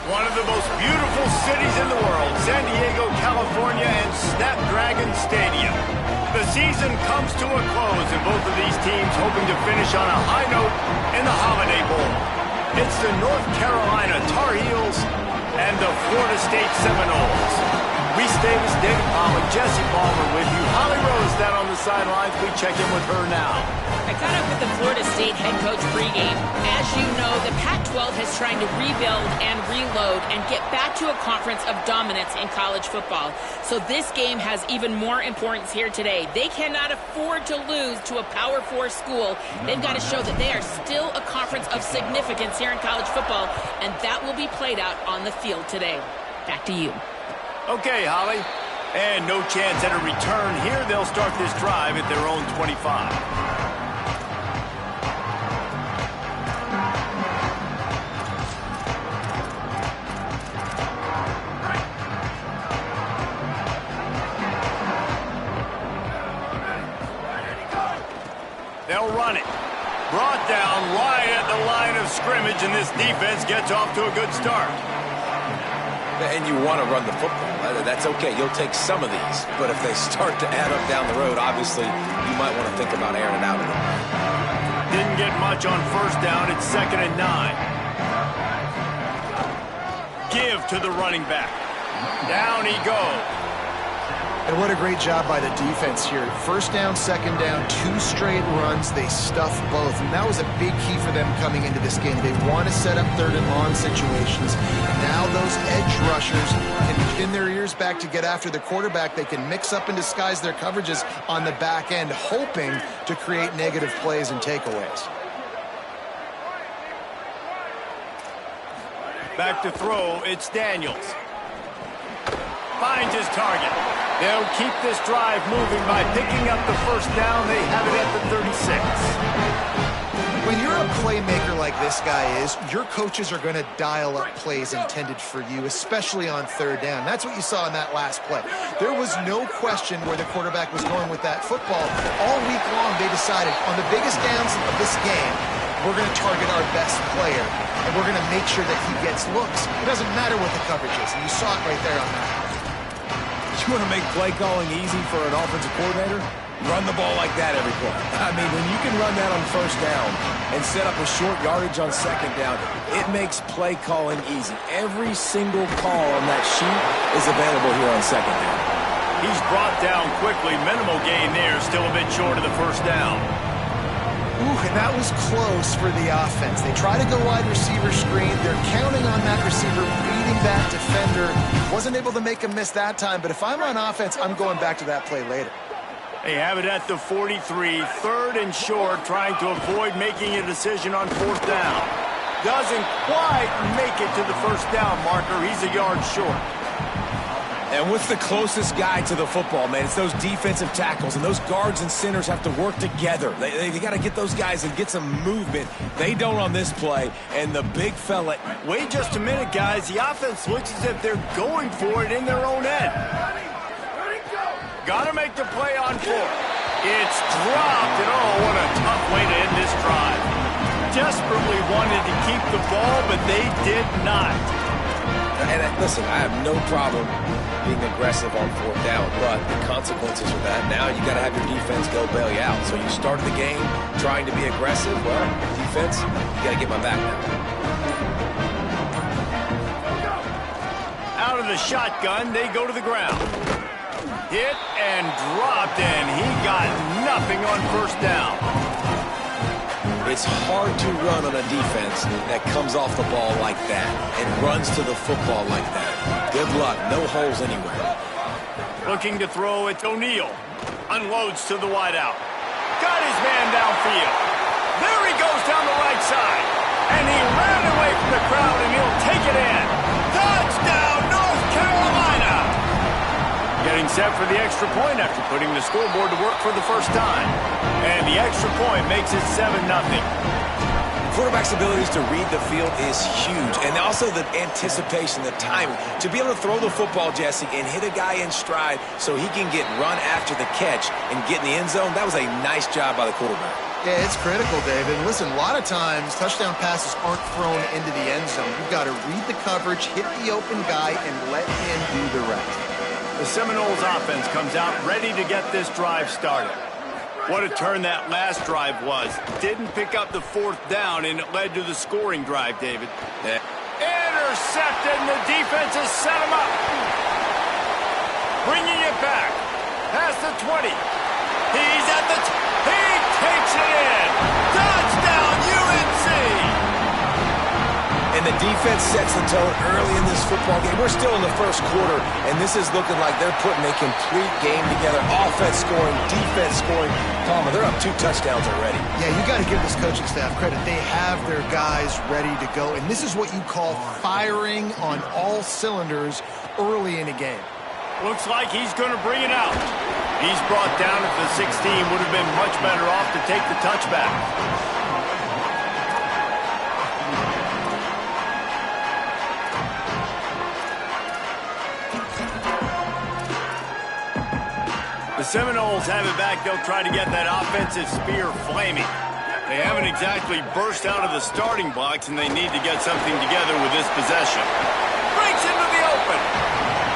One of the most beautiful cities in the world, San Diego, California, and Snapdragon Stadium. The season comes to a close, and both of these teams hoping to finish on a high note in the Holiday Bowl. It's the North Carolina Tar Heels and the Florida State Seminoles. Reese Davis, David Pollack, Jesse Palmer with you. Holly Rose down on the sidelines. We check in with her now. I caught up with the Florida State head coach pregame. As you know, the Pac-12 is trying to rebuild and reload and get back to a conference of dominance in college football. So this game has even more importance here today. They cannot afford to lose to a Power 4 school. They've got to show that they are still a conference of significance here in college football, and that will be played out on the field today. Back to you. Okay, Holly. And no chance at a return here. They'll start this drive at their own 25. They'll run it. Brought down right at the line of scrimmage, and this defense gets off to a good start. And you want to run the football. That's okay. You'll take some of these. But if they start to add up down the road, obviously, you might want to think about airing it out a little. Didn't get much on first down. It's 2nd and 9. Give to the running back. Down he goes. And what a great job by the defense here. First down, second down, 2 straight runs. They stuffed both. And that was a big key for them coming into this game. They want to set up 3rd and long situations. Now those edge rushers can pin their ears back to get after the quarterback. They can mix up and disguise their coverages on the back end, hoping to create negative plays and takeaways. Back to throw, it's Daniels. Finds his target. They'll keep this drive moving by picking up the first down. They have it at the 36. When you're a playmaker like this guy is, your coaches are going to dial up plays intended for you, especially on 3rd down. That's what you saw in that last play. There was no question where the quarterback was going with that football. All week long, they decided on the biggest downs of this game, we're going to target our best player, and we're going to make sure that he gets looks. It doesn't matter what the coverage is, and you saw it right there on that. You want to make play calling easy for an offensive coordinator? Run the ball like that every play. I mean, when you can run that on first down and set up a short yardage on 2nd down, it makes play calling easy. Every single call on that sheet is available here on 2nd down. He's brought down quickly. Minimal gain there. Still a bit short of the first down. Ooh, and that was close for the offense. They try to go wide receiver screen. They're counting on that receiver beating that defender. Wasn't able to make a miss that time, but if I'm on offense, I'm going back to that play later. They have it at the 43, 3rd and short, trying to avoid making a decision on 4th down. Doesn't quite make it to the first down marker. He's a yard short. And what's the closest guy to the football, man? It's those defensive tackles, and those guards and centers have to work together. They got to get those guys and get some movement. They don't on this play, and the big fella. Wait just a minute, guys. The offense looks as if they're going for it in their own end. Got to make the play on 4th. It's dropped, and oh, what a tough way to end this drive. Desperately wanted to keep the ball, but they did not. And listen, I have no problem being aggressive on 4th down, but the consequences of that, now you got to have your defense go bail you out. So you started the game trying to be aggressive. Well, defense, you got to get my back now. Out of the shotgun, they go to the ground. Hit and dropped, and he got nothing on first down. It's hard to run on a defense that comes off the ball like that and runs to the football like that. Good luck. No holes anywhere. Looking to throw, it's O'Neal. Unloads to the wideout. Got his man downfield. There he goes down the right side. And he ran away from the crowd, and he'll take it in. Touchdown, North Carolina! Getting set for the extra point after putting the scoreboard to work for the first time. And the extra point makes it 7-0. Quarterback's abilities to read the field is huge. And also the anticipation, the timing. To be able to throw the football, Jesse, and hit a guy in stride so he can get run after the catch and get in the end zone, that was a nice job by the quarterback. Yeah, it's critical, David. Listen, a lot of times touchdown passes aren't thrown into the end zone. You've got to read the coverage, hit the open guy, and let him do the rest. The Seminoles offense comes out ready to get this drive started. What a turn that last drive was. Didn't pick up the 4th down, and it led to the scoring drive, David. Yeah. Intercepted, and the defense has set him up. Bringing it back. Past the 20. He's at the... He takes it in. Touchdown, UNC! And the defense sets the tone early in this football game. We're still in the first quarter, and this is looking like they're putting a complete game together. Offense scoring, defense scoring. Palmer, they're up 2 touchdowns already. Yeah, you got to give this coaching staff credit. They have their guys ready to go, and this is what you call firing on all cylinders early in a game. Looks like he's going to bring it out. He's brought down at the 16. Would have been much better off to take the touchback. The Seminoles have it back. They'll try to get that offensive spear flaming. They haven't exactly burst out of the starting blocks, and they need to get something together with this possession. Breaks into the open.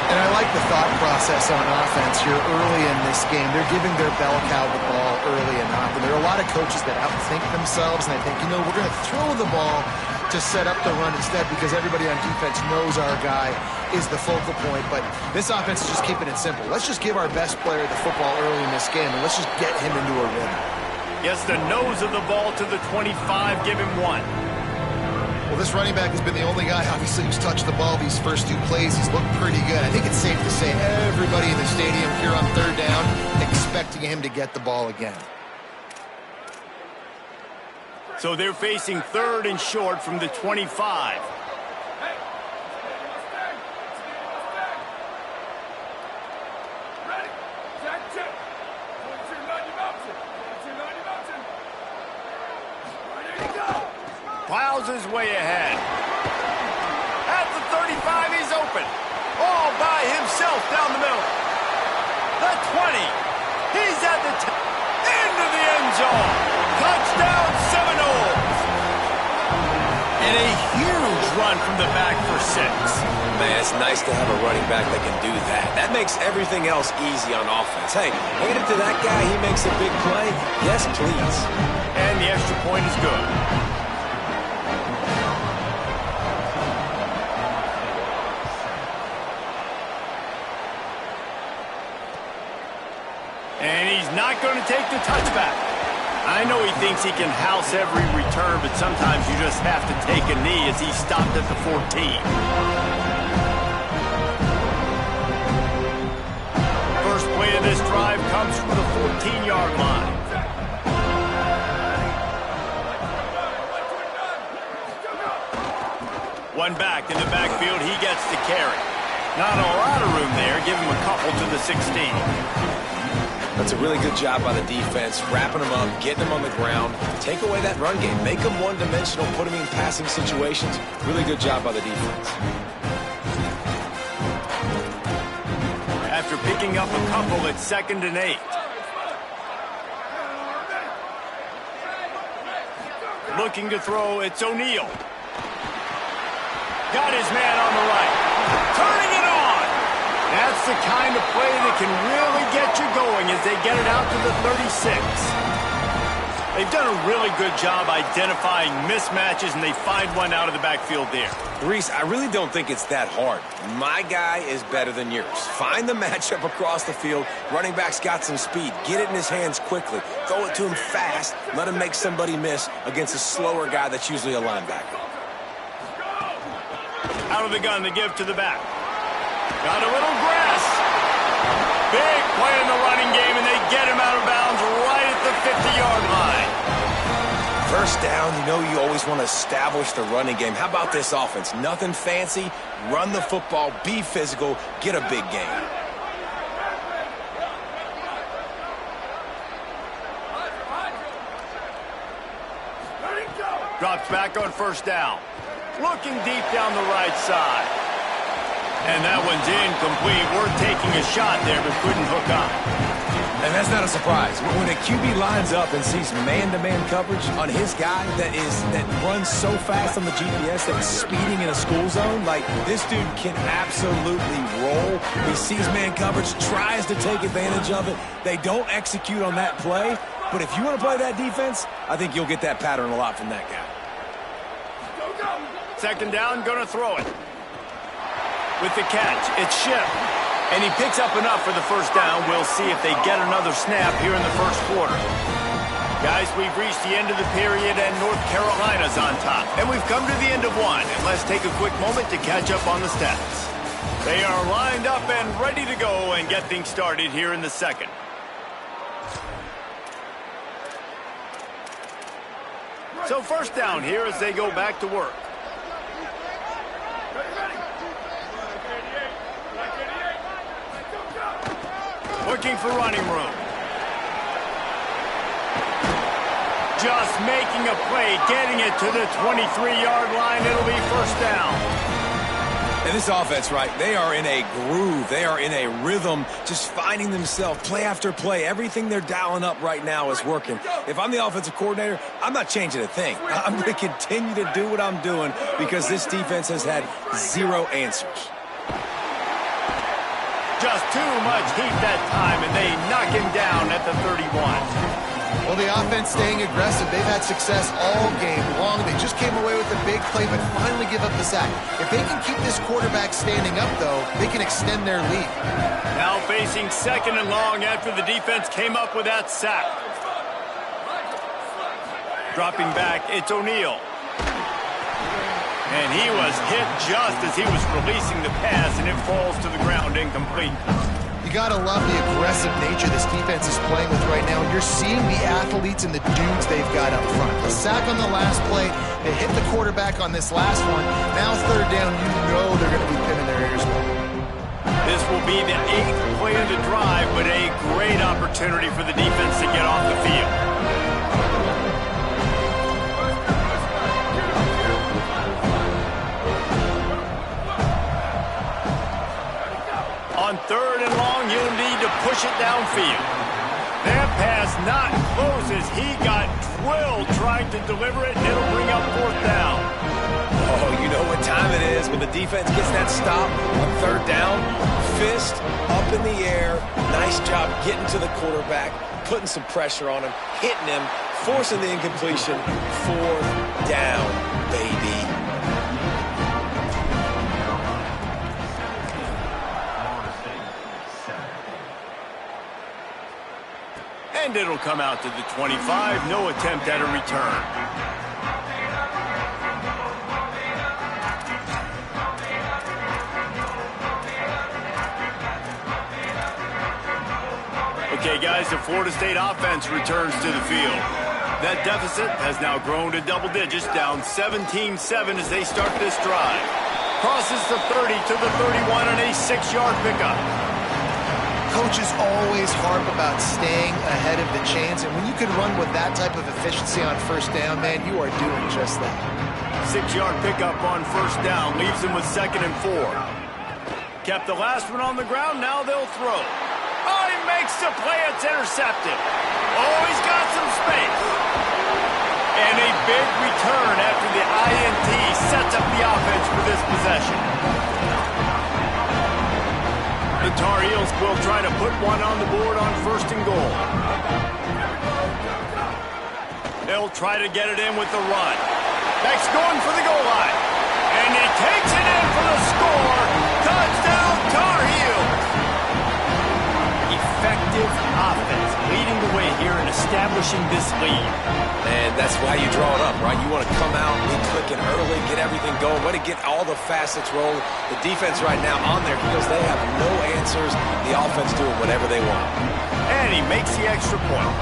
And I like the thought process on offense here early in this game. They're giving their bell cow the ball early enough. And there are a lot of coaches that outthink themselves, and I think, we're going to throw the ball to set up the run instead because everybody on defense knows our guy is the focal point. But this offense is just keeping it simple. Let's just give our best player the football early in this game, and let's just get him into a rhythm. Gets the nose of the ball to the 25, give him 1. Well, this running back has been the only guy, obviously, who's touched the ball these first 2 plays. He's looked pretty good. I think it's safe to say everybody in the stadium here on 3rd down expecting him to get the ball again. So they're facing 3rd and short from the 25. Plows his way ahead. At the 35, he's open. All by himself down the middle. The 20. He's at the into the end zone. Touchdown, Seminoles. And a huge run from the back for 6. Man, it's nice to have a running back that can do that. That makes everything else easy on offense. Hey, hand it to that guy. He makes a big play. Yes, please. And the extra point is good. And he's not going to take the touchback. I know he thinks he can house every return, but sometimes you just have to take a knee as he stopped at the 14. First play of this drive comes from the 14-yard line. One back in the backfield, he gets the carry. Not a lot of room there. Give him a couple to the 16. That's a really good job by the defense, wrapping them up, getting them on the ground. Take away that run game. Make them one-dimensional, put them in passing situations. Really good job by the defense. After picking up a couple, it's 2nd and 8. Looking to throw, it's O'Neal. Got his man on the right. Turning it on. That's the kind of play that can really get you going as they get it out to the 36. They've done a really good job identifying mismatches, and they find one out of the backfield there. Reese, I really don't think it's that hard. My guy is better than yours. Find the matchup across the field. Running back's got some speed. Get it in his hands quickly. Throw it to him fast. Let him make somebody miss against a slower guy that's usually a linebacker. Out of the gun, they give to the back. Got a little grass. Big play in the running game, and they get him out of bounds right at the 50-yard line. First down, you always want to establish the running game. How about this offense? Nothing fancy. Run the football, be physical, get a big gain. Drops back on 1st down. Looking deep down the right side. And that one's incomplete. Worth taking a shot there, but couldn't hook up. And that's not a surprise. When a QB lines up and sees man-to-man coverage on his guy that runs so fast on the GPS that he's speeding in a school zone, like, this dude can absolutely roll. He sees man coverage, tries to take advantage of it. They don't execute on that play. But if you want to play that defense, I think you'll get that pattern a lot from that guy. Second down, going to throw it. With the catch, it's Ship. And he picks up enough for the first down. We'll see if they get another snap here in the first quarter. Guys, we've reached the end of the period, and North Carolina's on top. And we've come to the end of one. And let's take a quick moment to catch up on the stats. They are lined up and ready to go and get things started here in the second. So first down here as they go back to work. Looking for running room. Just making a play, getting it to the 23-yard line. It'll be first down. And this offense, right, they are in a groove. They are in a rhythm, just finding themselves play after play. Everything they're dialing up right now is working. If I'm the offensive coordinator, I'm not changing a thing. I'm going to continue to do what I'm doing because this defense has had zero answers. Just too much heat that time, and they knock him down at the 31. Well, the offense staying aggressive. They've had success all game long. They just came away with a big play, but finally give up the sack. If they can keep this quarterback standing up, though, they can extend their lead. Now facing second and long after the defense came up with that sack. Dropping back, it's O'Neal. And he was hit just as he was releasing the pass, and it falls to the ground incomplete. You got to love the aggressive nature this defense is playing with right now. You're seeing the athletes and the dudes they've got up front. The sack on the last play, they hit the quarterback on this last one. Now third down, you know they're going to be pinning their ears back. This will be the 8th play of the drive, but a great opportunity for the defense to get off the field. On third and long, you'll need to push it downfield. That pass not close as he got drilled trying to deliver it, and it'll bring up fourth down. Oh, you know what time it is when the defense gets that stop on third down. Fist up in the air. Nice job getting to the quarterback, putting some pressure on him, hitting him, forcing the incompletion. Fourth down, baby. And it'll come out to the 25. No attempt at a return. Okay, guys, the Florida State offense returns to the field. That deficit has now grown to double digits, down 17-7 as they start this drive. Crosses the 30 to the 31 on a 6-yard pickup. Coaches always harp about staying ahead of the chains, and when you can run with that type of efficiency on first down, man, you are doing just that. 6-yard pickup on first down leaves them with 2nd and 4. Kept the last one on the ground, now they'll throw. Oh, he makes the play, it's intercepted. Oh, he's got some space. And a big return after the INT sets up the offense for this possession. The Tar Heels will try to put one on the board on 1st and goal. They'll try to get it in with the run. Beck's going for the goal line. And he takes it in for the score. Touchdown, Tar Heels. Effective offense leading the way here and establishing this lead. And that's why you draw it up, right? You want to come out, be clicking early, get everything going, want to get all the facets rolling. The defense right now on their heels, they have no answers. The offense doing whatever they want. And he makes the extra point.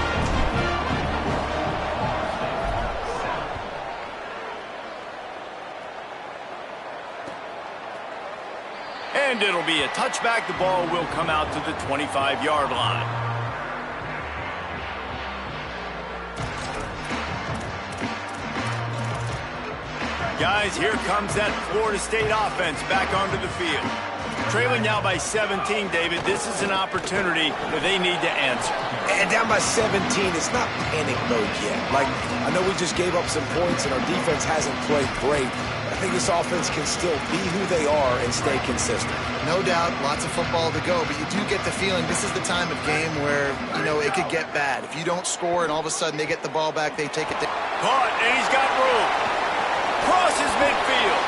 And it'll be a touchback. The ball will come out to the 25-yard line. Guys, here comes that Florida State offense back onto the field. Trailing now by 17, David. This is an opportunity that they need to answer. And down by 17, it's not panic mode yet. Like, I know we just gave up some points and our defense hasn't played great. I think this offense can still be who they are and stay consistent. No doubt, lots of football to go, but you do get the feeling this is the time of game where, you know, it could get bad. If you don't score and all of a sudden they get the ball back, they take it down. Caught, and he's got room. Crosses midfield.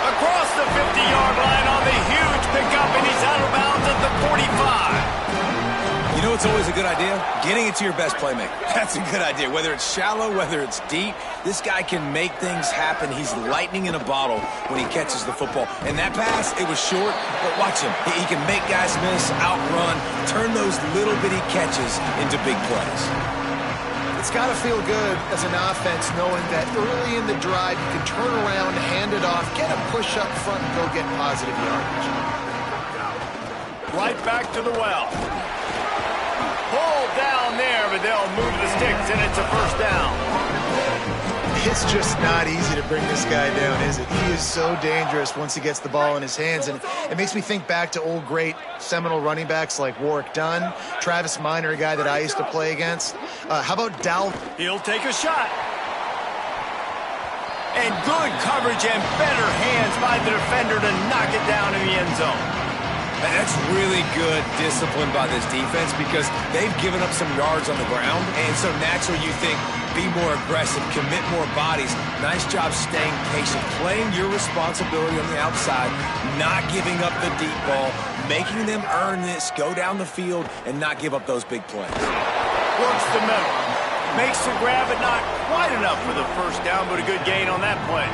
Across the 50-yard line on the huge pickup, and he's out of bounds at the 45. You know it's always a good idea? Getting it to your best playmaker. That's a good idea. Whether it's shallow, whether it's deep, this guy can make things happen. He's lightning in a bottle when he catches the football. And that pass, it was short, but watch him. He can make guys miss, outrun, turn those little bitty catches into big plays. It's got to feel good as an offense knowing that early in the drive you can turn around, hand it off, get a push up front, and go get positive yardage. Right back to the well. Pulled down there, but they'll move the sticks, and it's a first down. It's just not easy to bring this guy down, is it? He is so dangerous once he gets the ball in his hands, and it makes me think back to old great seminal running backs like Warwick Dunn, Travis Minor, a guy that I used to play against. How about Dal? He'll take a shot. And good coverage and better hands by the defender to knock it down in the end zone. That's really good discipline by this defense because they've given up some yards on the ground, and so naturally you think, be more aggressive, commit more bodies. Nice job staying patient, playing your responsibility on the outside, not giving up the deep ball, making them earn this, go down the field, and not give up those big plays. Works the middle. Makes the grab, but not quite enough for the first down, but a good gain on that play.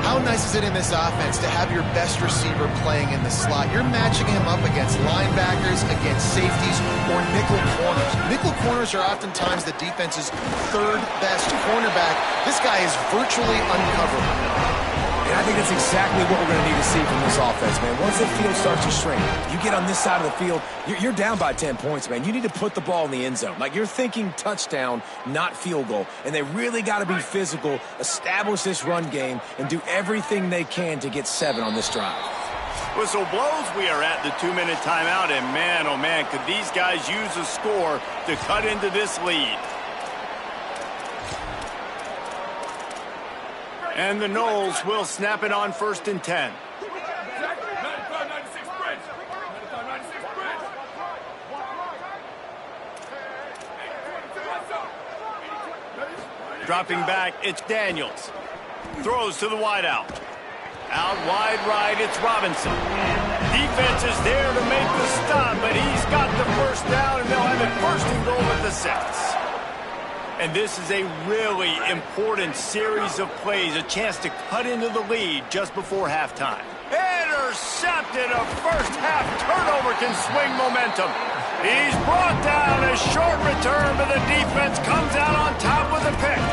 How nice is it in this offense to have your best receiver playing in the slot? You're matching him up against linebackers, against safeties, or nickel corners. Nickel corners are oftentimes the defense's third best cornerback. This guy is virtually uncoverable. And I think that's exactly what we're going to need to see from this offense, man. Once the field starts to shrink, you get on this side of the field, you're down by 10 points, man. You need to put the ball in the end zone. Like, you're thinking touchdown, not field goal. And they really got to be physical, establish this run game, and do everything they can to get 7 on this drive. Whistle blows. We are at the 2-minute timeout, and man, oh man, could these guys use a score to cut into this lead. And the Noles will snap it on 1st and 10. Dropping back, it's Daniels. Throws to the wideout. Out wide right, it's Robinson. Defense is there to make the stop, but he's got the first down, and they'll have it 1st and goal at the 6. And this is a really important series of plays, a chance to cut into the lead just before halftime. Intercepted, a first-half turnover can swing momentum. He's brought down, a short return, but the defense comes out on top with a pick.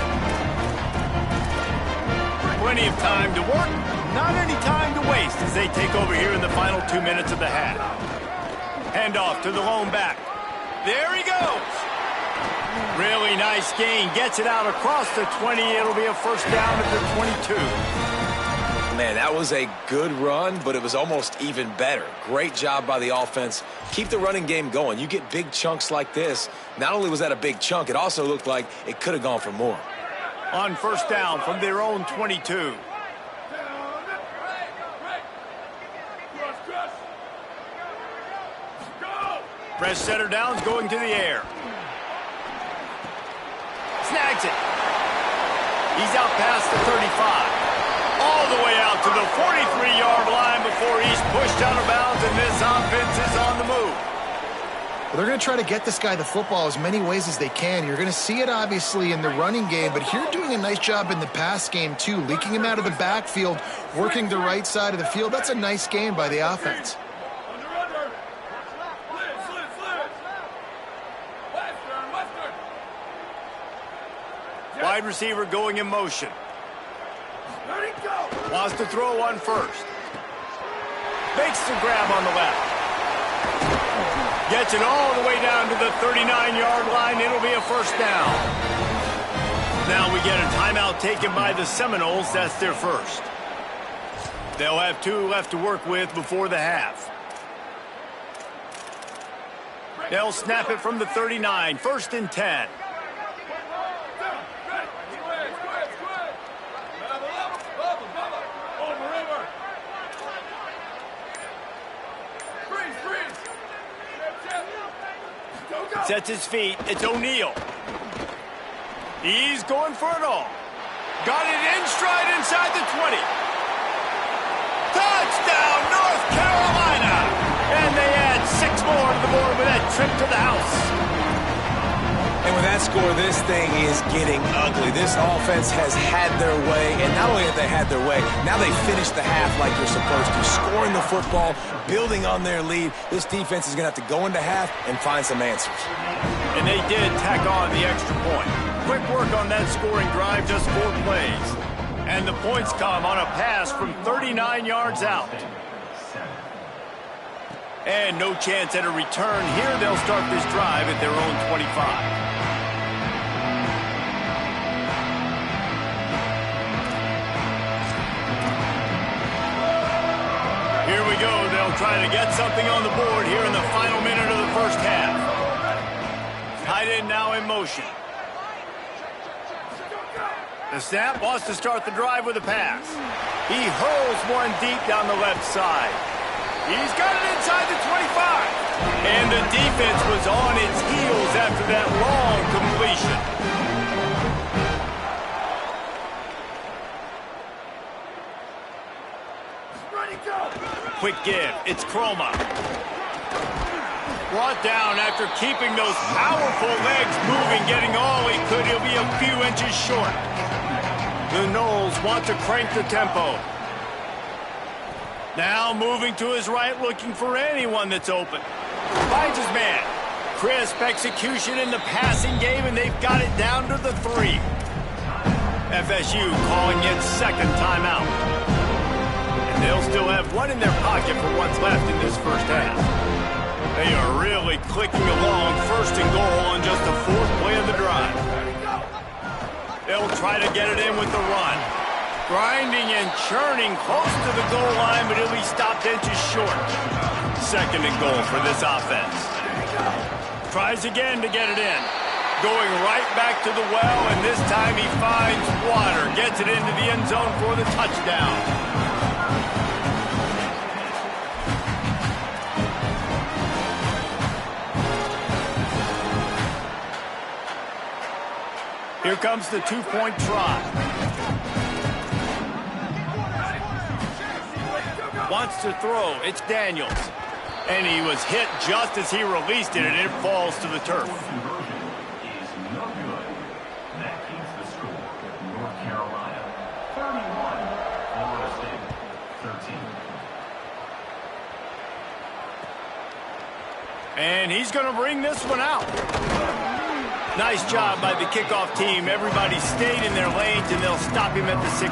Plenty of time to work, not any time to waste as they take over here in the final 2 minutes of the half. Handoff to the lone back. There he goes. Really nice gain. Gets it out across the 20. It'll be a first down at the 22. Man, that was a good run, but it was almost even better. Great job by the offense. Keep the running game going. You get big chunks like this. Not only was that a big chunk, it also looked like it could have gone for more. On first down from their own 22. Press center downs going to the air. Snags it. He's out past the 35. All the way out to the 43-yard line before he's pushed out of bounds, and this offense is on the move. Well, they're going to try to get this guy the football as many ways as they can. You're going to see it, obviously, in the running game, but here doing a nice job in the pass game, too. Leaking him out of the backfield, working the right side of the field. That's a nice game by the offense. Wide receiver going in motion. Wants to throw on first. Makes the grab on the left. Gets it all the way down to the 39-yard line. It'll be a first down. Now we get a timeout taken by the Seminoles. That's their first. They'll have 2 left to work with before the half. They'll snap it from the 39, 1st and 10. Sets his feet. It's O'Neal. He's going for it all. Got it in stride inside the 20. Touchdown, North Carolina! And they add 6 more to the board with that trip to the house. And with that score, this thing is getting ugly. This offense has had their way, and not only have they had their way, now they finished the half like they're supposed to, scoring the football, building on their lead. This defense is going to have to go into half and find some answers. And they did tack on the extra point. Quick work on that scoring drive, just 4 plays. And the points come on a pass from 39 yards out. And no chance at a return. Here they'll start this drive at their own 25. Here we go. They'll try to get something on the board here in the final minute of the first half. Tight end now in motion. The snap wants to start the drive with a pass. He hurls one deep down the left side. He's got it inside the 25. And the defense was on its heels after that long completion. Quick give. It's Croma. Brought down after keeping those powerful legs moving, getting all he could. He'll be a few inches short. The Knowles want to crank the tempo. Now moving to his right, looking for anyone that's open. Finds his man. Crisp execution in the passing game, and they've got it down to the 3. FSU calling its second timeout. And they'll still have 1 in their pocket for what's left in this first half. They are really clicking along, 1st and goal on just the 4th play of the drive. They'll try to get it in with the run. Grinding and churning close to the goal line, but he'll be stopped inches short. 2nd and goal for this offense. Tries again to get it in. Going right back to the well, and this time he finds water. Gets it into the end zone for the touchdown. Here comes the 2-point try. Wants to throw. It's Daniels. And he was hit just as he released it, and it falls to the turf. And he's going to bring this one out. Nice job by the kickoff team. Everybody stayed in their lanes, and they'll stop him at the 16.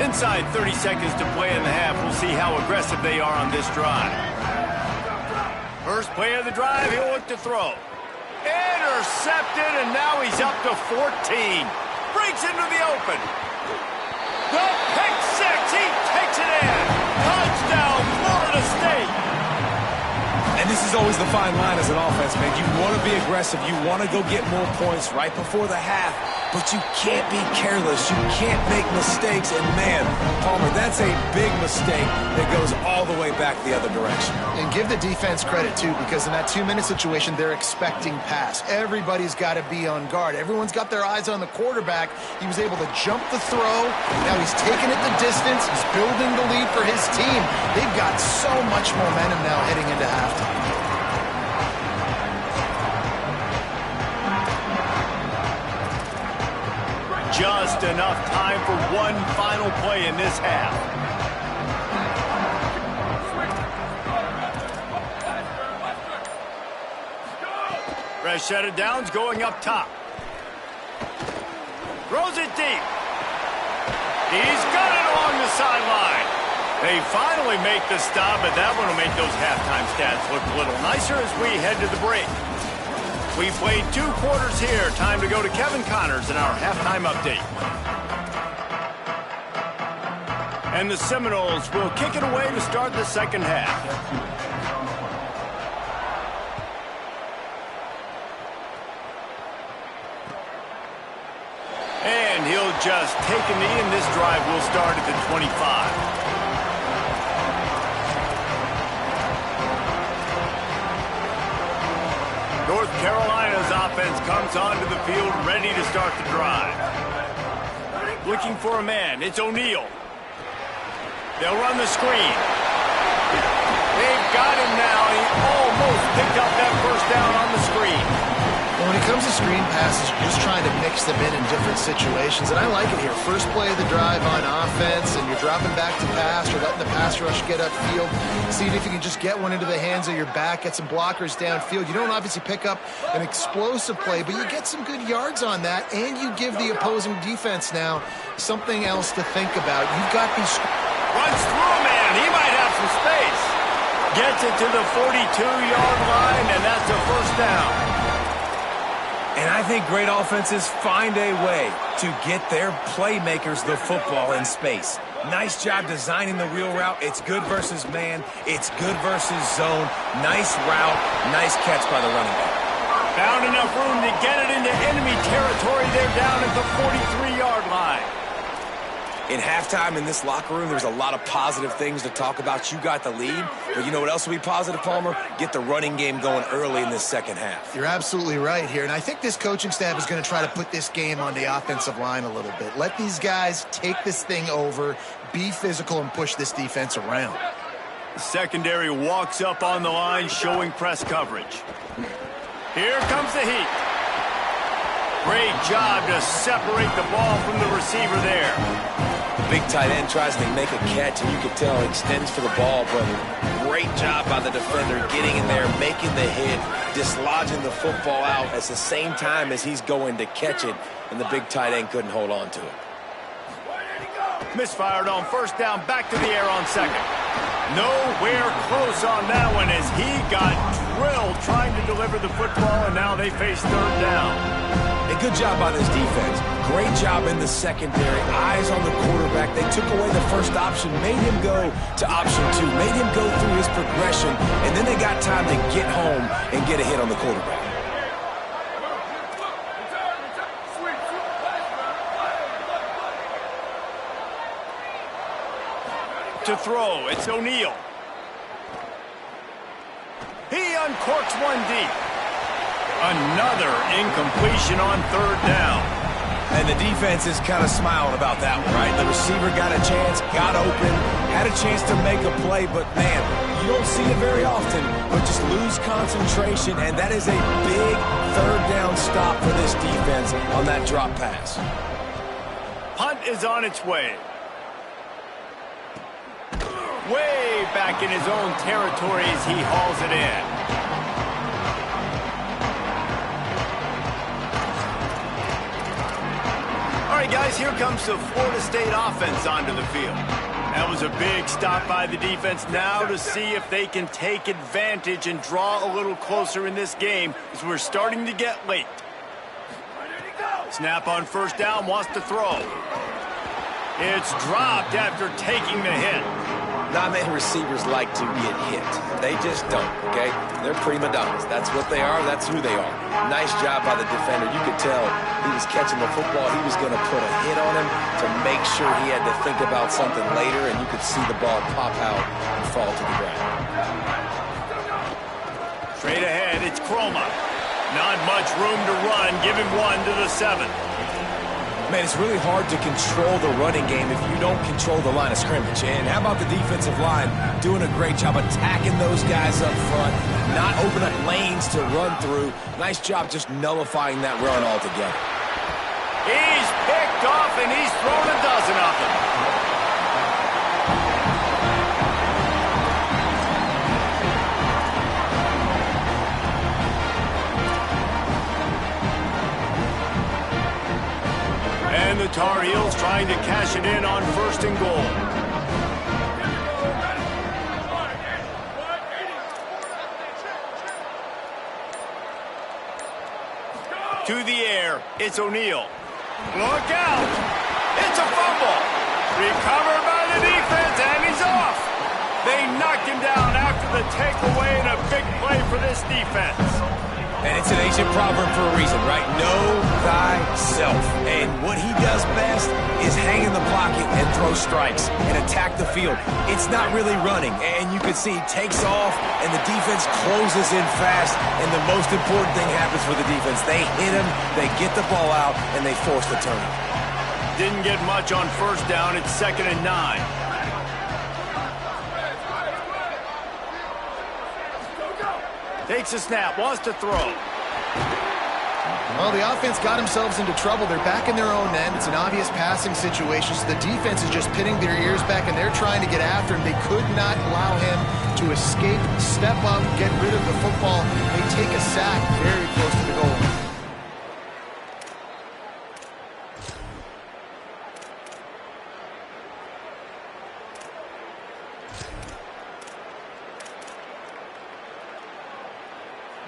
Inside 30 seconds to play in the half. We'll see how aggressive they are on this drive. First play of the drive, he'll look to throw. Intercepted, and now he's up to 14. Breaks into the open. The pick six, he takes it in. Touchdown, Florida State. And this is always the fine line as an offense, man. You want to be aggressive. You want to go get more points right before the half. But you can't be careless. You can't make mistakes. And, man, Palmer, that's a big mistake that goes all the way back the other direction. And give the defense credit, too, because in that 2-minute situation, they're expecting pass. Everybody's got to be on guard. Everyone's got their eyes on the quarterback. He was able to jump the throw. Now he's taking it the distance. He's building the lead for his team. They've got so much momentum now heading into halftime. Just enough time for one final play in this half. Fresh set of downs going up top. Throws it deep. He's got it along the sideline. They finally make the stop, but that one will make those halftime stats look a little nicer as we head to the break. We played 2 quarters here. Time to go to Kevin Connors in our halftime update. And the Seminoles will kick it away to start the second half. And he'll just take a knee, and this drive will start at the 25. North Carolina's offense comes onto the field ready to start the drive. Looking for a man. It's O'Neal. They'll run the screen. They've got him now. He almost picked up that first down on the screen. Well, when it comes to screen passes, you're just trying to mix them in different situations, and I like it here. First play of the drive on offense, and you're dropping back to pass or letting the pass rush get upfield, seeing if you can just get one into the hands of your back, get some blockers downfield. You don't obviously pick up an explosive play, but you get some good yards on that, and you give the opposing defense now something else to think about. You've got these... Runs through a man. He might have some space. Gets it to the 42-yard line, and that's a first down. And I think great offenses find a way to get their playmakers the football in space. Nice job designing the wheel route. It's good versus man. It's good versus zone. Nice route. Nice catch by the running back. Found enough room to get it into enemy territory. They're down at the 43-yard line. In halftime in this locker room, there's a lot of positive things to talk about. You got the lead, but you know what else will be positive, Palmer? Get the running game going early in this second half. You're absolutely right here, and I think this coaching staff is going to try to put this game on the offensive line a little bit. Let these guys take this thing over, be physical, and push this defense around. The secondary walks up on the line, showing press coverage. Here comes the heat. Great job to separate the ball from the receiver there. The big tight end tries to make a catch, and you can tell he extends for the ball, but great job by the defender getting in there, making the hit, dislodging the football out at the same time as he's going to catch it, and the big tight end couldn't hold on to it. Misfired on first down, back to the air on second. Nowhere close on that one as he got drilled trying to deliver the football, and now they face third down. A good job by this defense. Great job in the secondary. Eyes on the quarterback. They took away the first option, made him go to option 2, made him go through his progression, and then they got time to get home and get a hit on the quarterback. To throw, it's O'Neal. He uncorks one deep. Another incompletion on third down. And the defense is kind of smiling about that one, right? The receiver got a chance, got open, had a chance to make a play, but man, you don't see it very often, but just lose concentration, and that is a big third down stop for this defense on that drop pass. Punt is on its way. Way back in his own territory as he hauls it in. All right, guys, here comes the Florida State offense onto the field. That was a big stop by the defense. Now to see if they can take advantage and draw a little closer in this game as we're starting to get late. Snap on first down, wants to throw. It's dropped after taking the hit. Not many receivers like to get hit. They just don't, okay? They're prima donnas. That's what they are. That's who they are. Nice job by the defender. You could tell he was catching the football. He was going to put a hit on him to make sure he had to think about something later, and you could see the ball pop out and fall to the ground. Straight ahead, it's Croma. Not much room to run. Give him one to the 7. Man, it's really hard to control the running game if you don't control the line of scrimmage. And how about the defensive line doing a great job attacking those guys up front, not opening up lanes to run through. Nice job just nullifying that run altogether. He's picked off, and he's thrown a dozen of them. And the Tar Heels trying to cash it in on first and goal. To the air, it's O'Neal. Look out! It's a fumble. Recovered by the defense, and he's off. They knocked him down after the takeaway, and a big play for this defense. And it's an ancient proverb for a reason, right? Know thyself. And what he does best is hang in the pocket and throw strikes and attack the field. It's not really running. And you can see he takes off, and the defense closes in fast. And the most important thing happens for the defense. They hit him, they get the ball out, and they force the turnover. Didn't get much on first down. It's 2nd and 9. Takes a snap, wants to throw. Well, the offense got themselves into trouble. They're back in their own end. It's an obvious passing situation, so the defense is just pinning their ears back, and they're trying to get after him. They could not allow him to escape, step up, get rid of the football. They take a sack very close to the goal line.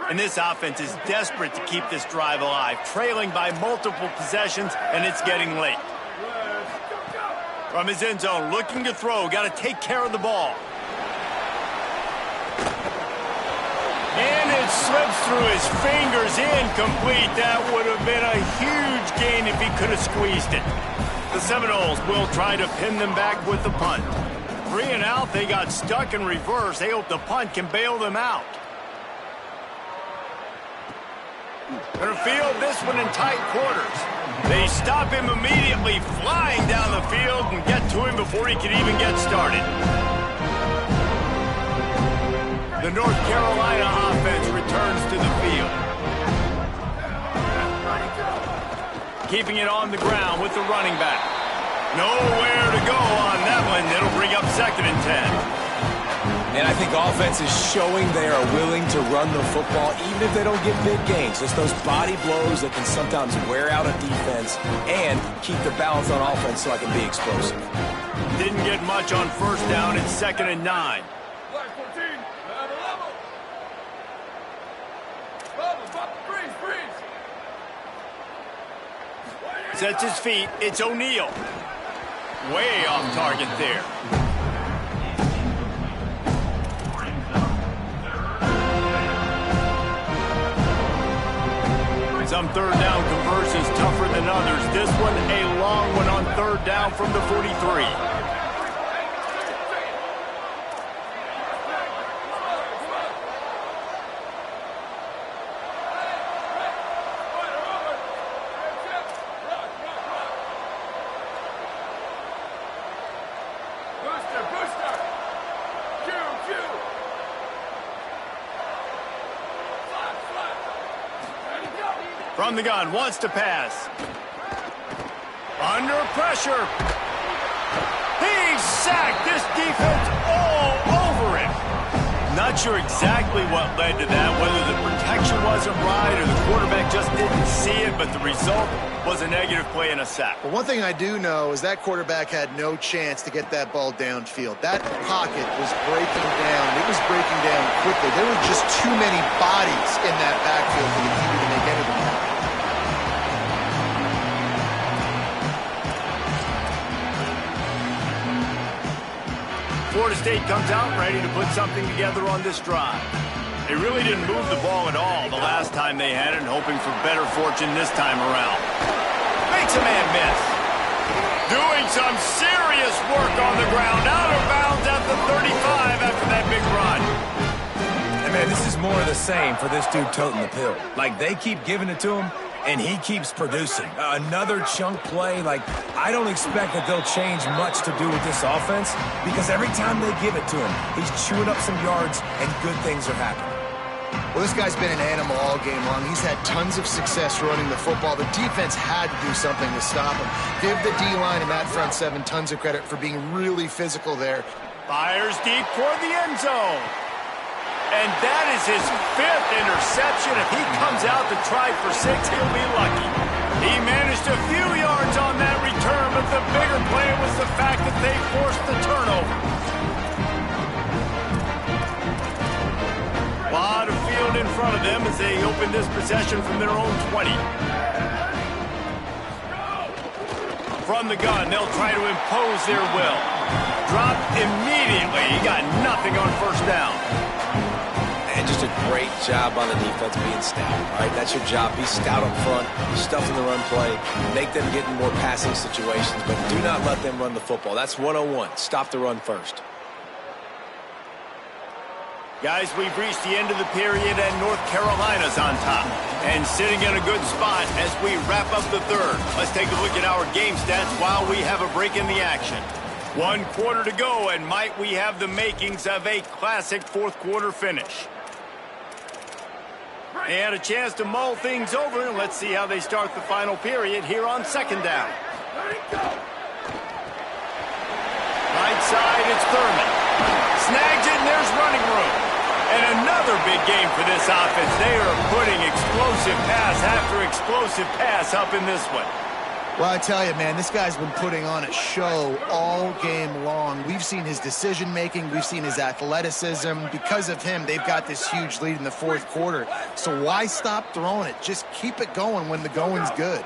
And this offense is desperate to keep this drive alive, trailing by multiple possessions, and it's getting late. From his end zone, looking to throw, got to take care of the ball. And it slips through his fingers, incomplete. That would have been a huge gain if he could have squeezed it. The Seminoles will try to pin them back with the punt. 3 and out, they got stuck in reverse. They hope the punt can bail them out. Gonna field this one in tight quarters. They stop him immediately, flying down the field, and get to him before he can even get started. The North Carolina offense returns to the field. Keeping it on the ground with the running back. Nowhere to go on that one. It'll bring up 2nd and 10. And I think offense is showing they are willing to run the football, even if they don't get big gains. It's those body blows that can sometimes wear out a defense and keep the balance on offense so I can be explosive. Didn't get much on first down. It's 2nd and 9. Sets his feet. It's O'Neal. Way off target there. Some third down conversions tougher than others. This one a long one on third down from the 43. From the gun, wants to pass. Under pressure. He's sacked. This defense all over him. Not sure exactly what led to that, whether the protection wasn't right or the quarterback just didn't see it, but the result was a negative play and a sack. Well, one thing I do know is that quarterback had no chance to get that ball downfield. That pocket was breaking down. It was breaking down quickly. There were just too many bodies in that backfield for the keeper to make anything happen. Florida State comes out ready to put something together on this drive. They really didn't move the ball at all the last time they had it, hoping for better fortune this time around. Makes a man miss. Doing some serious work on the ground, out of bounds at the 35 after that big run. And man, this is more of the same for this dude toting the pill. Like, they keep giving it to him, and he keeps producing. Another chunk play. Like, I don't expect that they'll change much to do with this offense, because every time they give it to him, he's chewing up some yards, and good things are happening. Well, this guy's been an animal all game long. He's had tons of success running the football. The defense had to do something to stop him. Give the D-line and that front seven tons of credit for being really physical there. Fires deep toward the end zone. And that is his 5th interception. If he comes out to try for 6, he'll be lucky. He managed a few yards on that return, but the bigger play was the fact that they forced the turnover. A lot of field in front of of them as they open this possession from their own 20. From the gun, they'll try to impose their will. Dropped immediately. He got nothing on first down. And just a great job on the defense being stout. All right, that's your job. Be stout up front. Be stuffed in the run play. Make them get in more passing situations, but do not let them run the football. That's 101. Stop the run first. Guys, we've reached the end of the period, and North Carolina's on top. And sitting in a good spot as we wrap up the third. Let's take a look at our game stats while we have a break in the action. 1 quarter to go, and might we have the makings of a classic fourth-quarter finish. They had a chance to mull things over, and let's see how they start the final period here on second down. Right side, it's Thurman. Snags it, and there's running room. And another big game for this offense. They are putting explosive pass after explosive pass up in this one. Well, I tell you, man, this guy's been putting on a show all game long. We've seen his decision-making. We've seen his athleticism. Because of him, they've got this huge lead in the fourth quarter. So why stop throwing it? Just keep it going when the going's good.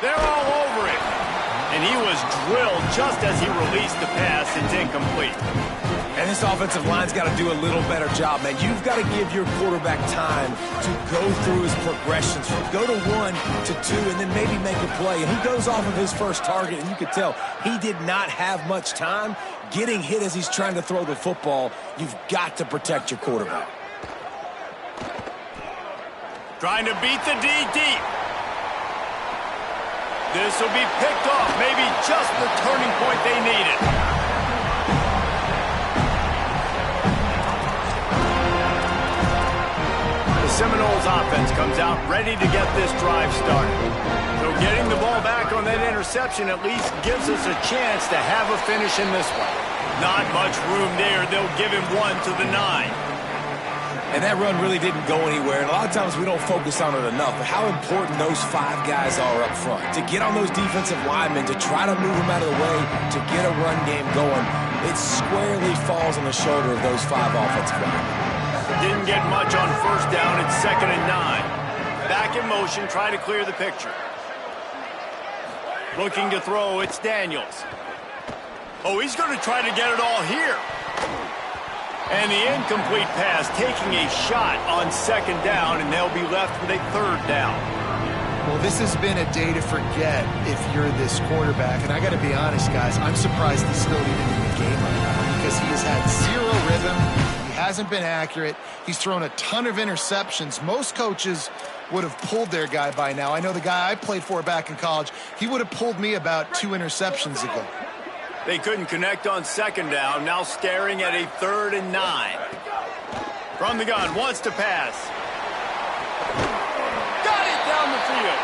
They're all over it. And he was drilled just as he released the pass. It's incomplete. And this offensive line's got to do a little better job, man. You've got to give your quarterback time to go through his progressions from go to 1 to 2 and then maybe make a play. And he goes off of his first target, and you could tell he did not have much time getting hit as he's trying to throw the football. You've got to protect your quarterback. Trying to beat the D deep. This will be picked off, maybe just the turning point they needed. The Seminoles offense comes out ready to get this drive started. So getting the ball back on that interception at least gives us a chance to have a finish in this one. Not much room there. They'll give him 1 to the 9. And that run really didn't go anywhere. And a lot of times we don't focus on it enough. But how important those 5 guys are up front. To get on those defensive linemen, to try to move them out of the way, to get a run game going, it squarely falls on the shoulder of those 5 offensive linemen. Didn't get much on first down. It's 2nd and 9. Back in motion, try to clear the picture. Looking to throw, it's Daniels. Oh, he's going to try to get it all here. And the incomplete pass, taking a shot on 2nd down, and they'll be left with a 3rd down. Well, this has been a day to forget if you're this quarterback. And I got to be honest, guys, I'm surprised he's still even in the game right now because he has had 0 rhythm. Hasn't been accurate. He's thrown a ton of interceptions. Most coaches would have pulled their guy by now. I know the guy I played for back in college, he would have pulled me about 2 interceptions ago. They couldn't connect on 2nd down, now staring at a 3rd and 9. From the gun, wants to pass. Got it down the field.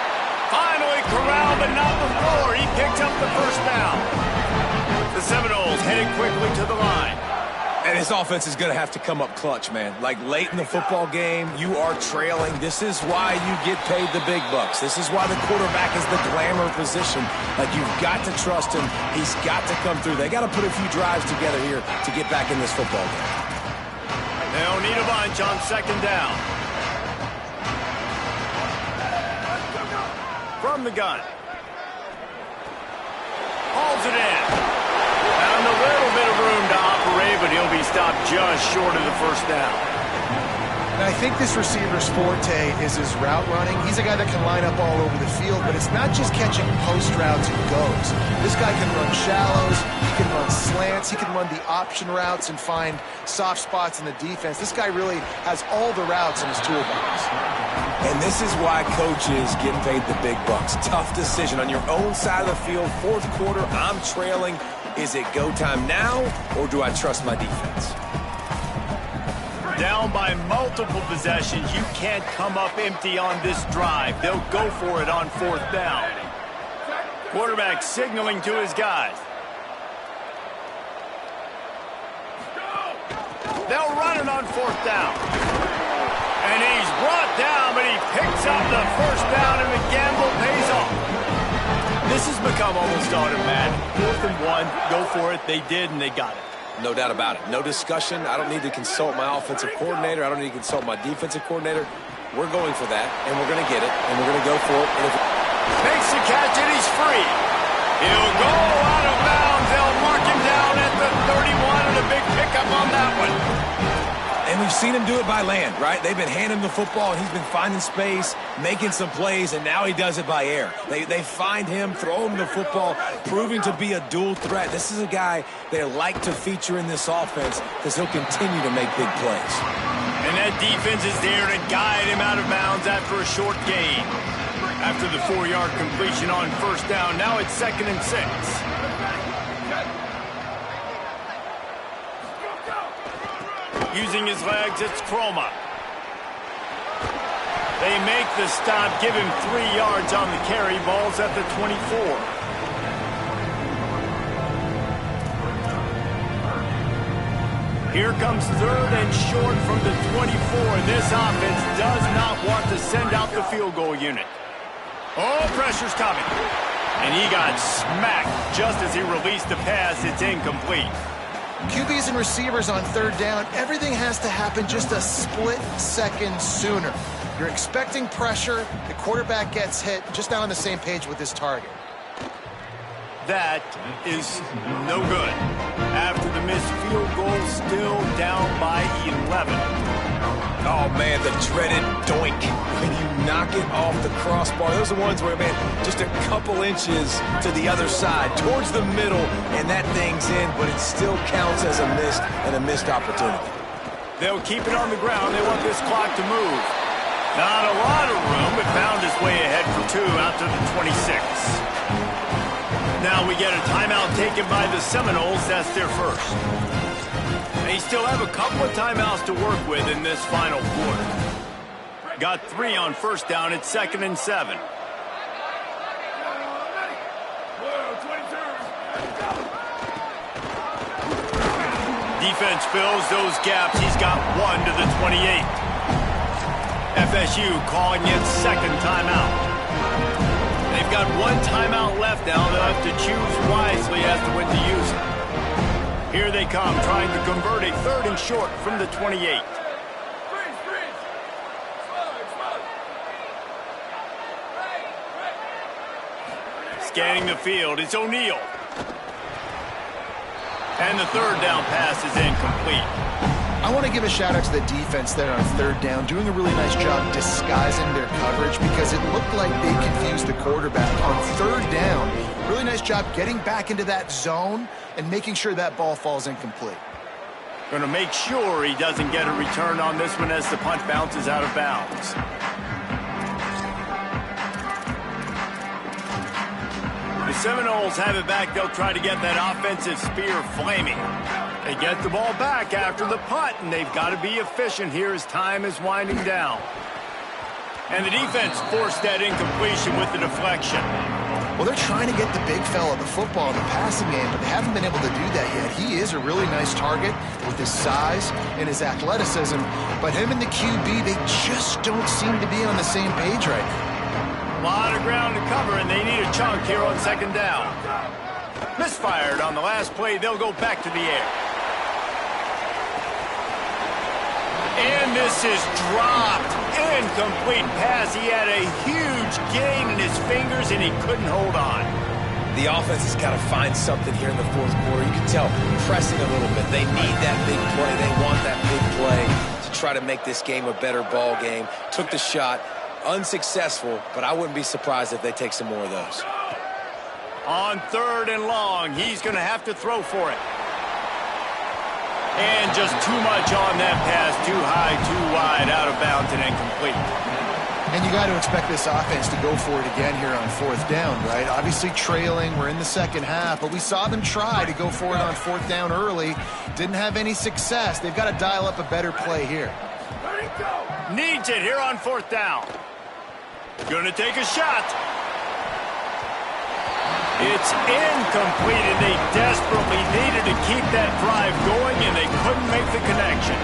Finally corralled, but not before. He picked up the first down. The Seminoles headed quickly to the line. And his offense is going to have to come up clutch, man. Like late in the football game, you are trailing. This is why you get paid the big bucks. This is why the quarterback is the glamour position. Like, you've got to trust him. He's got to come through. They got to put a few drives together here to get back in this football game. They'll need a bunch on 2nd down. From the gun. Hauls it in. Found a little bit of room to operate, but he'll be stopped just short of the first down. And I think this receiver's forte is his route running. He's a guy that can line up all over the field, but it's not just catching post routes and goes. This guy can run shallows, he can run slants, he can run the option routes and find soft spots in the defense. This guy really has all the routes in his toolbox. And this is why coaches get paid the big bucks. Tough decision on your own side of the field. 4th quarter, I'm trailing. Is it go time now, or do I trust my defense? Down by multiple possessions, you can't come up empty on this drive. They'll go for it on 4th down. Quarterback signaling to his guys. They'll run it on 4th down. And he's brought down, but he picks up the first down, and the gamble pays off. This has become almost automatic. 4th and 1, go for it. They did, and they got it. No doubt about it. No discussion. I don't need to consult my offensive coordinator. I don't need to consult my defensive coordinator. We're going for that, and we're going to get it, and we're going to go for it. And if makes the catch, and he's free. He'll go out of bounds. They'll mark him down at the 31, and a big pickup on that one. And we've seen him do it by land, right? They've been handing him the football, and he's been finding space, making some plays, and now he does it by air. They find him, throw him the football, proving to be a dual threat. This is a guy they like to feature in this offense because he'll continue to make big plays. And that defense is there to guide him out of bounds after a short gain. After the 4-yard completion on first down, now it's 2nd and 6. Using his legs, it's Chroma. They make the stop, give him 3 yards on the carry. Ball's at the 24. Here comes 3rd and short from the 24. This offense does not want to send out the field goal unit. Oh, pressure's coming. And he got smacked just as he released the pass. It's incomplete. QBs and receivers on 3rd down, everything has to happen just a split second sooner. You're expecting pressure, the quarterback gets hit, just not on the same page with his target. That is no good. After the missed field goal, still down by 11. Oh, man, the dreaded doink when you knock it off the crossbar. Those are the ones where, man, just a couple inches to the other side, towards the middle, and that thing's in, but it still counts as a missed opportunity. They'll keep it on the ground. They want this clock to move. Not a lot of room, but found his way ahead for 2 out to the 26. Now we get a timeout taken by the Seminoles. That's their first. They still have a couple of timeouts to work with in this final quarter. Got 3 on first down. It's 2nd and 7. Defense fills those gaps. He's got 1 to the 28. FSU calling it 2nd timeout. They've got 1 timeout left now. They'll have to choose wisely as to when to use it. Here they come, trying to convert a 3rd and short from the 28. Scanning the field, it's O'Neal. And the 3rd down pass is incomplete. I want to give a shout out to the defense there on 3rd down, doing a really nice job disguising their coverage because it looked like they confused the quarterback on 3rd down. Really nice job getting back into that zone and making sure that ball falls incomplete. Going to make sure he doesn't get a return on this one as the punt bounces out of bounds. The Seminoles have it back. They'll try to get that offensive spear flaming. They get the ball back after the punt, and they've got to be efficient here as time is winding down. And the defense forced that incompletion with the deflection. Well, they're trying to get the big fella the football in the passing game, but they haven't been able to do that yet. He is a really nice target with his size and his athleticism, but him and the QB, they just don't seem to be on the same page right now. A lot of ground to cover, and they need a chunk here on 2nd down. Misfired on the last play. They'll go back to the air. And this is dropped. Incomplete pass. He had a huge gain in his fingers, and he couldn't hold on. The offense has got to find something here in the 4th quarter. You can tell pressing a little bit. They need that big play. They want that big play to try to make this game a better ball game. Took the shot. Unsuccessful, but I wouldn't be surprised if they take some more of those. On 3rd and long, he's going to have to throw for it. And just too much on that pass. Too high, too wide, out of bounds, and incomplete. And you got to expect this offense to go for it again here on 4th down, right? Obviously trailing, we're in the 2nd half, but we saw them try to go for it on 4th down early. Didn't have any success. They've got to dial up a better play here. Needs it here on 4th down. Gonna take a shot. It's incomplete, and they desperately needed to keep that drive going, and they couldn't make the connection.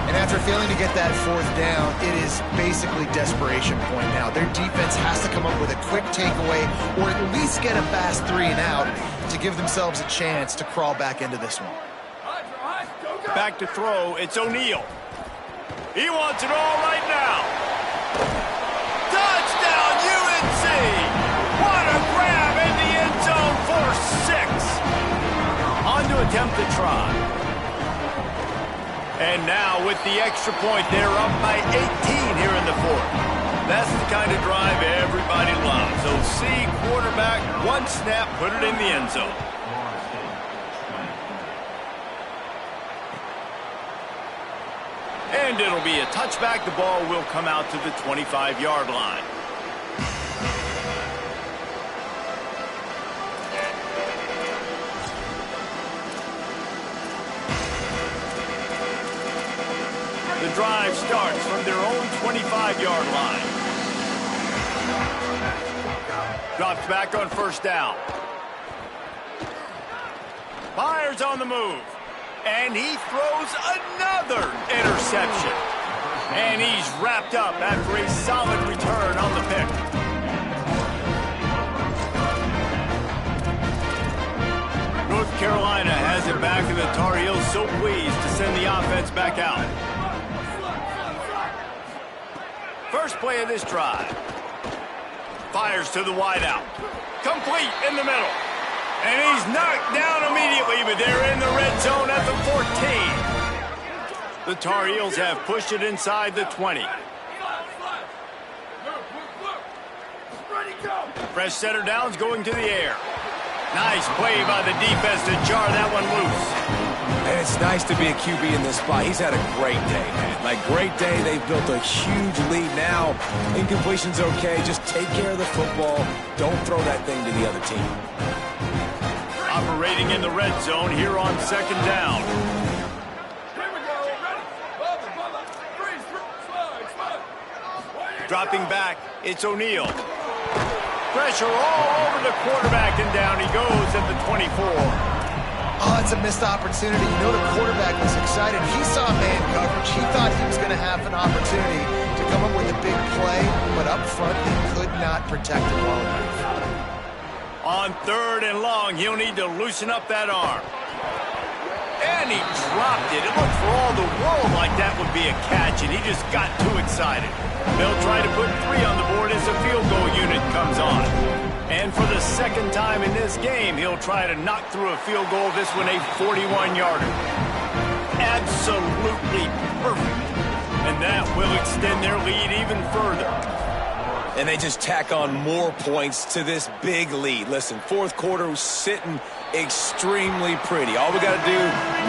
And after failing to get that 4th down, it is basically desperation point now. Their defense has to come up with a quick takeaway or at least get a fast 3 and out to give themselves a chance to crawl back into this one. Back to throw, it's O'Neal. He wants it all right now. Touchdown, UNC! What a grab in the end zone for 6. On to attempt the try. And now with the extra point, they're up by 18 here in the 4th. That's the kind of drive everybody loves. So see quarterback, one snap, put it in the end zone. And it'll be a touchback. The ball will come out to the 25-yard line. The drive starts from their own 25-yard line. Drops back on first down. Fires on the move. And he throws another interception. And he's wrapped up after a solid return on the pick. North Carolina has it back, and the Tar Heels so pleased to send the offense back out. First play of this drive. Fires to the wideout. Complete in the middle. And he's knocked down immediately, but they're in the red zone at the 14. The Tar Heels have pushed it inside the 20. Fresh center downs going to the air. Nice play by the defense to jar that one loose. And it's nice to be a QB in this spot. He's had a great day, man. Like, great day. They've built a huge lead now. Incompletion's okay. Just take care of the football. Don't throw that thing to the other team. Operating in the red zone here on second down. Dropping back, it's O'Neal. Pressure all over the quarterback, and down he goes at the 24. Oh, it's a missed opportunity. You know the quarterback was excited. He saw man coverage. He thought he was going to have an opportunity to come up with a big play, but up front he could not protect it well enough. On 3rd and long, he'll need to loosen up that arm. And he dropped it. It looked for all the world like that would be a catch, and he just got too excited. They'll try to put 3 on the board as the field goal unit comes on. And for the second time in this game, he'll try to knock through a field goal, this one a 41-yarder. Absolutely perfect. And that will extend their lead even further. And they just tack on more points to this big lead. Listen, 4th quarter was sitting extremely pretty. All we got to do,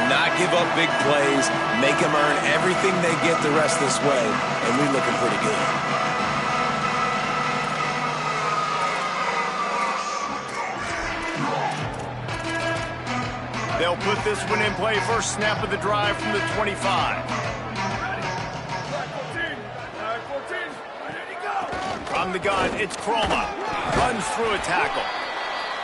not give up big plays, make them earn everything they get the rest this way, and we're looking pretty good. They'll put this one in play. First snap of the drive from the 25. From the gun, it's Croma. Runs through a tackle.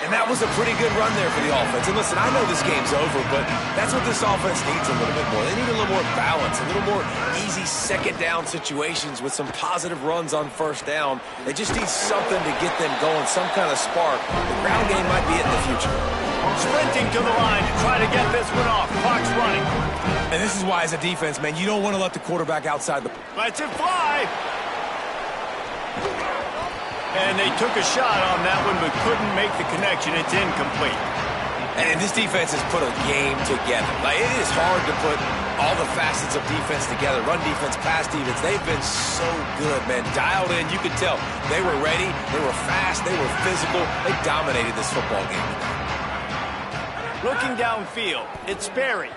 And that was a pretty good run there for the offense. And listen, I know this game's over, but that's what this offense needs a little bit more. They need a little more balance, a little more easy second down situations with some positive runs on first down. They just need something to get them going, some kind of spark. The ground game might be it in the future. Sprinting to the line to try to get this one off. Clock's running. And this is why, as a defense, man, you don't want to let the quarterback outside the... Lets it fly. And they took a shot on that one, but couldn't make the connection. It's incomplete. And this defense has put a game together. Like, it is hard to put all the facets of defense together. Run defense, pass defense. They've been so good, man. Dialed in. You could tell they were ready. They were fast. They were physical. They dominated this football game. Looking downfield, it's Sperry.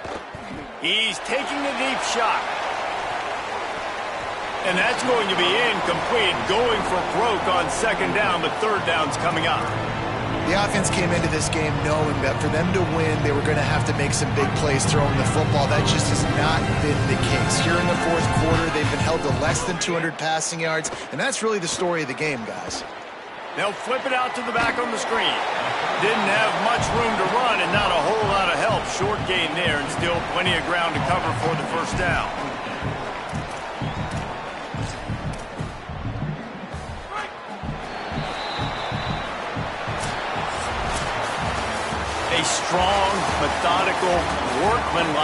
He's taking a deep shot. And that's going to be incomplete, going for broke on second down, but third down's coming up. The offense came into this game knowing that for them to win, they were going to have to make some big plays throwing the football. That just has not been the case. Here in the 4th quarter, they've been held to less than 200 passing yards, and that's really the story of the game, guys. They'll flip it out to the back on the screen. Didn't have much room to run and not a whole lot of help. Short gain there and still plenty of ground to cover for the first down. A strong, methodical, workmanlike